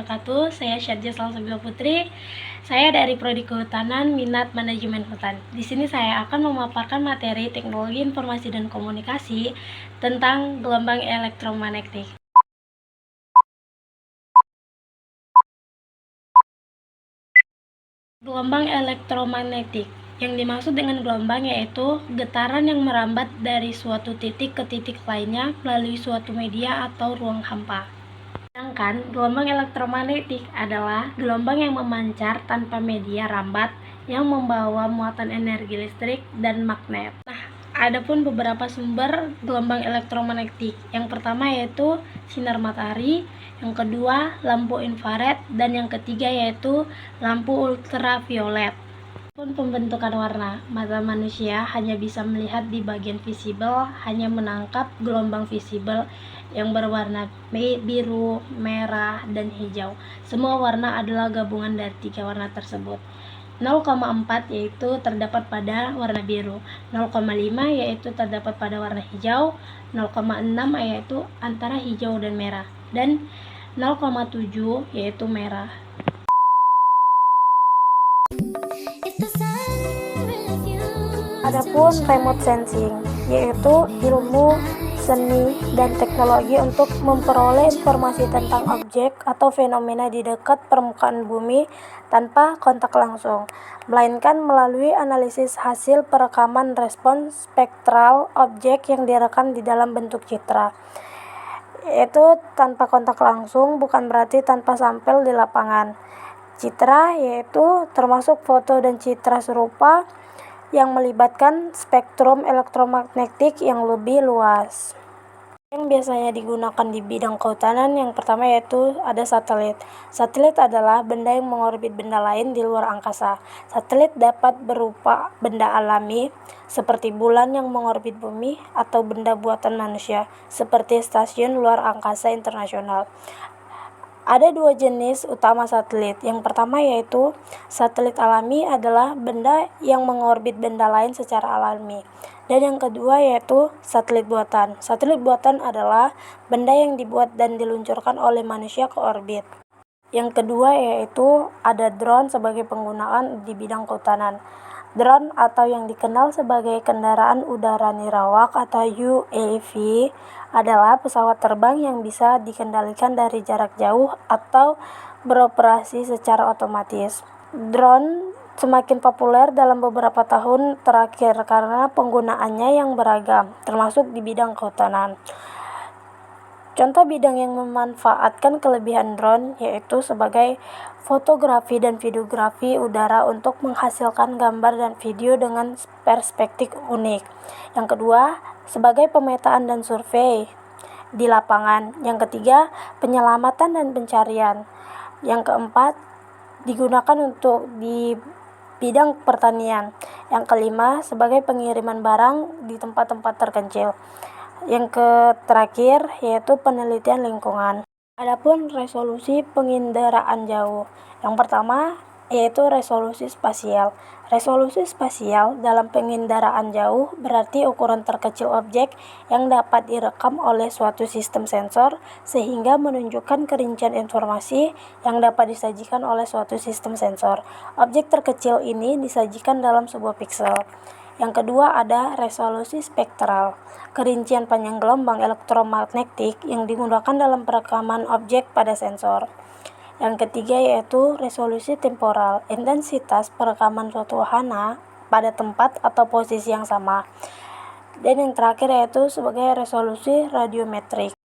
wabarakatuh. Saya Syadja Salsabila Putri. Saya dari Prodi Kehutanan, Minat Manajemen Hutan. Di sini saya akan memaparkan materi Teknologi Informasi dan Komunikasi tentang gelombang elektromagnetik. Gelombang elektromagnetik. Yang dimaksud dengan gelombang yaitu getaran yang merambat dari suatu titik ke titik lainnya melalui suatu media atau ruang hampa. Sedangkan gelombang elektromagnetik adalah gelombang yang memancar tanpa media rambat yang membawa muatan energi listrik dan magnet. Nah, adapun beberapa sumber gelombang elektromagnetik. Yang pertama yaitu sinar matahari, yang kedua lampu infrared, dan yang ketiga yaitu lampu ultraviolet. Pembentukan warna, mata manusia hanya bisa melihat di bagian visible, hanya menangkap gelombang visible yang berwarna biru, merah, dan hijau. Semua warna adalah gabungan dari tiga warna tersebut. 0,4 yaitu terdapat pada warna biru, 0,5 yaitu terdapat pada warna hijau, 0,6 yaitu antara hijau dan merah, dan 0,7 yaitu merah. Adapun remote sensing, yaitu ilmu, seni, dan teknologi untuk memperoleh informasi tentang objek atau fenomena di dekat permukaan bumi tanpa kontak langsung, melainkan melalui analisis hasil perekaman respons spektral objek yang direkam di dalam bentuk citra. Yaitu tanpa kontak langsung bukan berarti tanpa sampel di lapangan. Citra yaitu termasuk foto dan citra serupa yang melibatkan spektrum elektromagnetik yang lebih luas. Yang biasanya digunakan di bidang kehutanan yang pertama yaitu ada satelit. Satelit adalah benda yang mengorbit benda lain di luar angkasa. Satelit dapat berupa benda alami seperti bulan yang mengorbit bumi atau benda buatan manusia seperti stasiun luar angkasa internasional. Ada dua jenis utama satelit. Yang pertama yaitu satelit alami adalah benda yang mengorbit benda lain secara alami. Dan yang kedua yaitu satelit buatan. Satelit buatan adalah benda yang dibuat dan diluncurkan oleh manusia ke orbit. Yang kedua yaitu ada drone sebagai penggunaan di bidang kehutanan. Drone atau yang dikenal sebagai kendaraan udara nirawak atau UAV adalah pesawat terbang yang bisa dikendalikan dari jarak jauh atau beroperasi secara otomatis. Drone semakin populer dalam beberapa tahun terakhir karena penggunaannya yang beragam, termasuk di bidang kehutanan. Contoh bidang yang memanfaatkan kelebihan drone yaitu sebagai fotografi dan videografi udara untuk menghasilkan gambar dan video dengan perspektif unik. Yang kedua, sebagai pemetaan dan survei di lapangan. Yang ketiga, penyelamatan dan pencarian. Yang keempat, digunakan untuk di bidang pertanian. Yang kelima, sebagai pengiriman barang di tempat-tempat terpencil. Yang terakhir yaitu penelitian lingkungan. Adapun resolusi penginderaan jauh. Yang pertama yaitu resolusi spasial. Resolusi spasial dalam penginderaan jauh berarti ukuran terkecil objek yang dapat direkam oleh suatu sistem sensor sehingga menunjukkan kerincian informasi yang dapat disajikan oleh suatu sistem sensor. Objek terkecil ini disajikan dalam sebuah piksel. Yang kedua ada resolusi spektral, kerincian panjang gelombang elektromagnetik yang digunakan dalam perekaman objek pada sensor. Yang ketiga yaitu resolusi temporal, intensitas perekaman suatu wahana pada tempat atau posisi yang sama. Dan yang terakhir yaitu sebagai resolusi radiometrik.